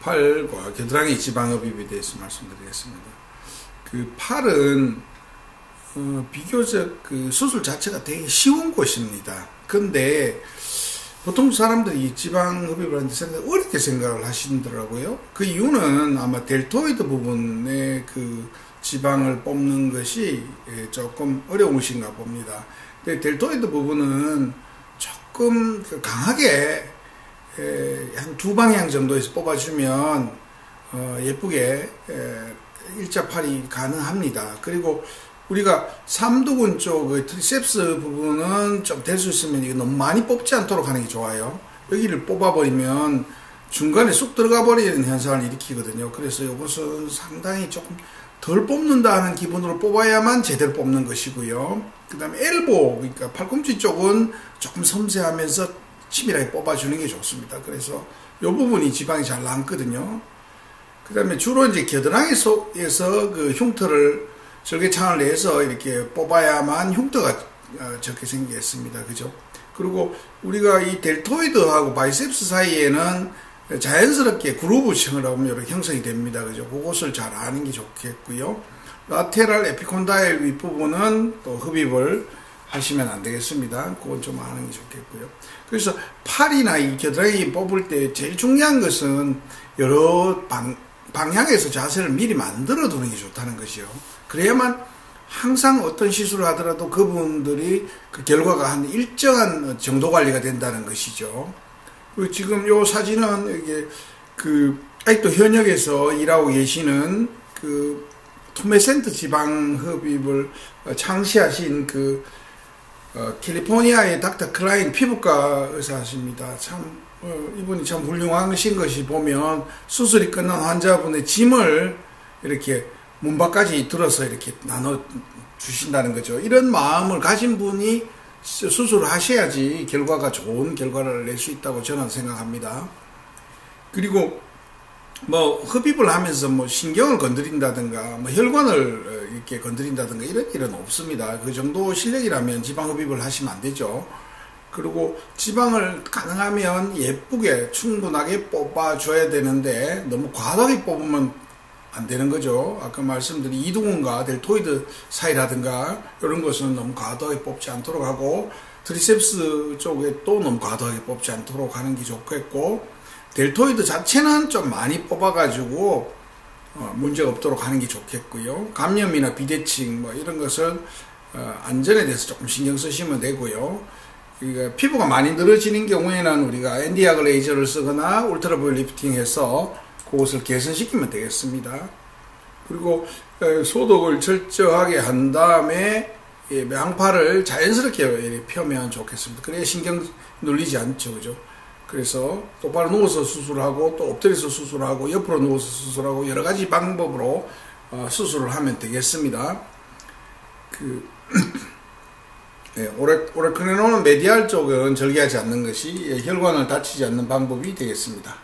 팔과 겨드랑이 지방흡입에 대해서 말씀드리겠습니다. 그 팔은 비교적 그 수술 자체가 되게 쉬운 곳입니다. 근데 보통 사람들이 지방흡입을 하는데 상당히 어렵게 생각을 하시더라고요. 그 이유는 아마 델토이드 부분의 그 지방을 뽑는 것이 조금 어려우신가 봅니다. 근데 델토이드 부분은 조금 강하게 한 두 방향 정도에서 뽑아주면 예쁘게 일자팔이 가능합니다. 그리고 우리가 삼두근 쪽의 트리셉스 부분은 좀 될 수 있으면 이거 너무 많이 뽑지 않도록 하는 게 좋아요. 여기를 뽑아버리면 중간에 쑥 들어가 버리는 현상을 일으키거든요. 그래서 이것은 상당히 조금 덜 뽑는다는 기분으로 뽑아야만 제대로 뽑는 것이고요. 그 다음에 엘보, 그러니까 팔꿈치 쪽은 조금 섬세하면서 치밀하게 뽑아주는 게 좋습니다. 그래서 이 부분이 지방이 잘 남거든요. 그 다음에 주로 이제 겨드랑이 속에서 그 흉터를 절개창을 내서 이렇게 뽑아야만 흉터가 적게 생기겠습니다. 그죠? 그리고 우리가 이 델토이드하고 바이셉스 사이에는 자연스럽게 그루브층을 하면 이렇게 형성이 됩니다. 그죠? 그것을 잘 아는 게 좋겠고요. 라테랄 에피콘다일 윗부분은 또 흡입을 하시면 안 되겠습니다. 그건 좀 아는 게 좋겠고요. 그래서 팔이나 이 겨드랑이 뽑을 때 제일 중요한 것은 여러 방향에서 자세를 미리 만들어 두는 게 좋다는 것이요. 그래야만 항상 어떤 시술을 하더라도 그분들이 그 결과가 한 일정한 정도 관리가 된다는 것이죠. 그리고 지금 요 사진은 이게 그 아직도 현역에서 일하고 계시는 그 투메센트 지방 흡입을 창시하신 그 캘리포니아의 닥터 클라인 피부과 의사십니다. 참 이분이 참 훌륭하신 것이 보면 수술이 끝난 환자분의 짐을 이렇게 문밖까지 들어서 이렇게 나눠 주신다는 거죠. 이런 마음을 가진 분이 수술을 하셔야지 결과가 좋은 결과를 낼 수 있다고 저는 생각합니다. 그리고 뭐 흡입을 하면서 뭐 신경을 건드린다든가 뭐 혈관을 이렇게 건드린다든가 이런 일은 없습니다. 그 정도 실력이라면 지방 흡입을 하시면 안 되죠. 그리고 지방을 가능하면 예쁘게 충분하게 뽑아줘야 되는데 너무 과하게 뽑으면 안 되는 거죠. 아까 말씀드린 이두근과 델토이드 사이라든가 이런 것은 너무 과도하게 뽑지 않도록 하고 트리셉스 쪽에 또 너무 과도하게 뽑지 않도록 하는 게 좋겠고 델토이드 자체는 좀 많이 뽑아가지고 문제가 없도록 하는 게 좋겠고요. 감염이나 비대칭 뭐 이런 것은 안전에 대해서 조금 신경 쓰시면 되고요. 그러니까 피부가 많이 늘어지는 경우에는 우리가 엔디아그 레이저를 쓰거나 울트라바이올렛 리프팅해서 그것을 개선시키면 되겠습니다. 그리고 소독을 철저하게 한 다음에 양팔을 자연스럽게 펴면 좋겠습니다. 그래야 신경 눌리지 않죠. 그죠? 그래서 똑바로 누워서 수술하고 또 엎드려서 수술하고 옆으로 누워서 수술하고 여러 가지 방법으로 수술을 하면 되겠습니다. 오레크레논은 메디알 쪽은 절개하지 않는 것이 혈관을 다치지 않는 방법이 되겠습니다.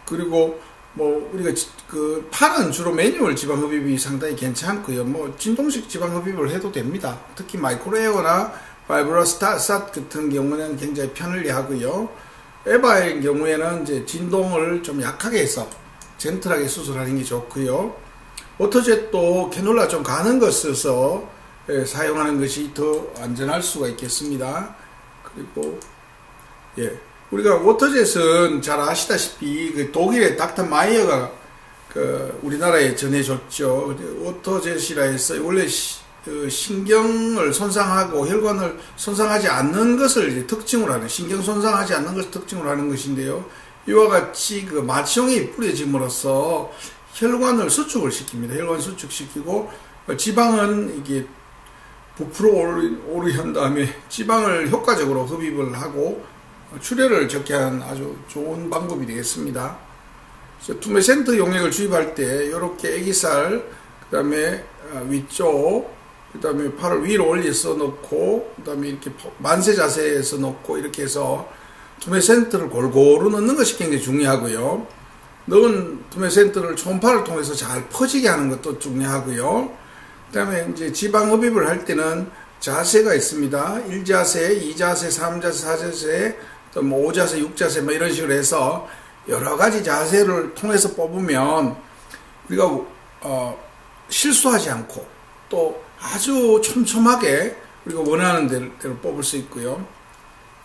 그리고 뭐 우리가 그 팔은 주로 매뉴얼 지방 흡입이 상당히 괜찮고요. 뭐 진동식 지방 흡입을 해도 됩니다. 특히 마이크로에어나 바이브로스ታት 같은 경우는 굉장히 편리하고요. 에바의 경우에는 이제 진동을 좀 약하게 해서 젠틀하게 수술하는 게 좋고요. 오토젯도 캐놀라 좀 가는 거 써서 사용하는 것이 더 안전할 수가 있겠습니다. 그리고 우리가 워터젯은 잘 아시다시피 그 독일의 닥터 마이어가 그 우리나라에 전해줬죠. 워터젯이라 해서 원래 신경을 손상하고 혈관을 손상하지 않는 것을 이제 특징으로 하는, 신경 손상하지 않는 것을 특징으로 하는 것인데요. 이와 같이 그 마취용이 뿌려짐으로써 혈관을 수축을 시킵니다. 혈관 수축시키고 지방은 이게 부풀어 오르한 다음에 지방을 효과적으로 흡입을 하고 출혈을 적게 하는 아주 좋은 방법이 되겠습니다. 투메센트 용액을 주입할 때 이렇게 애기살, 그 다음에 위쪽, 그 다음에 팔을 위로 올려서 넣고, 그 다음에 이렇게 만세 자세에서 넣고, 이렇게 해서 투메센트를 골고루 넣는 것이 굉장히 중요하고요. 넣은 투메센트를 초음파를 통해서 잘 퍼지게 하는 것도 중요하고요. 그 다음에 이제 지방 흡입을 할 때는 자세가 있습니다. 1자세, 2자세, 3자세, 4자세, 또 뭐 5자세, 6자세, 뭐 이런 식으로 해서 여러 가지 자세를 통해서 뽑으면 우리가 실수하지 않고 또 아주 촘촘하게 우리가 원하는 대로 뽑을 수 있고요.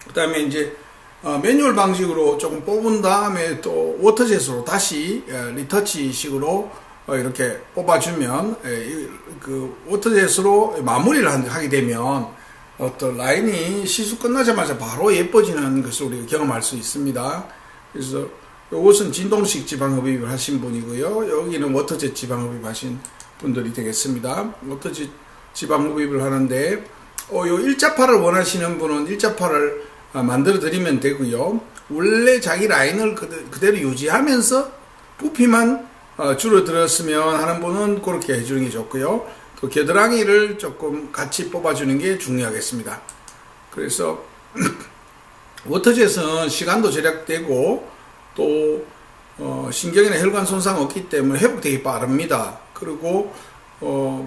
그 다음에 이제 매뉴얼 방식으로 조금 뽑은 다음에 또 워터젯으로 다시 리터치식으로 이렇게 뽑아주면 그 워터젯으로 마무리를 하게 되면 어떤 라인이 시술 끝나자마자 바로 예뻐지는 것을 우리가 경험할 수 있습니다. 그래서 이것은 진동식 지방흡입을 하신 분이고요. 여기는 워터젯 지방흡입 하신 분들이 되겠습니다. 워터젯 지방흡입을 하는데 요 일자파를 원하시는 분은 일자파를 만들어 드리면 되고요. 원래 자기 라인을 그대로 유지하면서 부피만 줄어들었으면 하는 분은 그렇게 해주는 게 좋고요. 또 겨드랑이를 조금 같이 뽑아주는 게 중요하겠습니다. 그래서 워터젯은 시간도 절약되고 또 신경이나 혈관 손상 없기 때문에 회복되기 빠릅니다. 그리고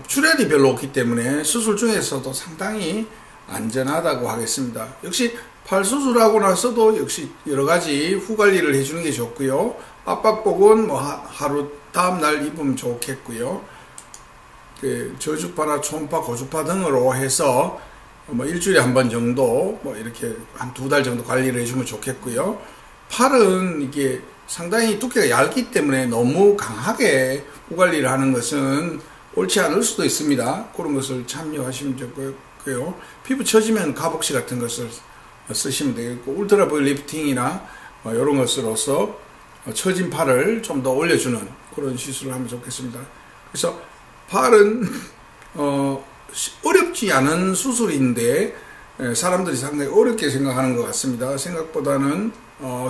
출혈이 별로 없기 때문에 수술 중에서도 상당히 안전하다고 하겠습니다. 역시 팔 수술하고 나서도 역시 여러 가지 후 관리를 해주는 게 좋고요. 압박복은 뭐 하루 다음 날 입으면 좋겠고요. 그 저주파나 초음파, 고주파 등으로 해서 뭐 일주일에 한 번 정도 뭐 이렇게 한 2달 정도 관리를 해주면 좋겠고요. 팔은 이게 상당히 두께가 얇기 때문에 너무 강하게 후 관리를 하는 것은 옳지 않을 수도 있습니다. 그런 것을 참여하시면 좋고요. 피부 처지면 가복시 같은 것을 쓰시면 되겠고, 울트라 보일 리프팅이나 이런 것으로서 처진 팔을 좀 더 올려주는 그런 시술을 하면 좋겠습니다. 그래서 팔은 어렵지 않은 수술인데 사람들이 상당히 어렵게 생각하는 것 같습니다. 생각보다는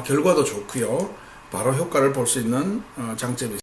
결과도 좋고요. 바로 효과를 볼 수 있는 장점이 있습니다.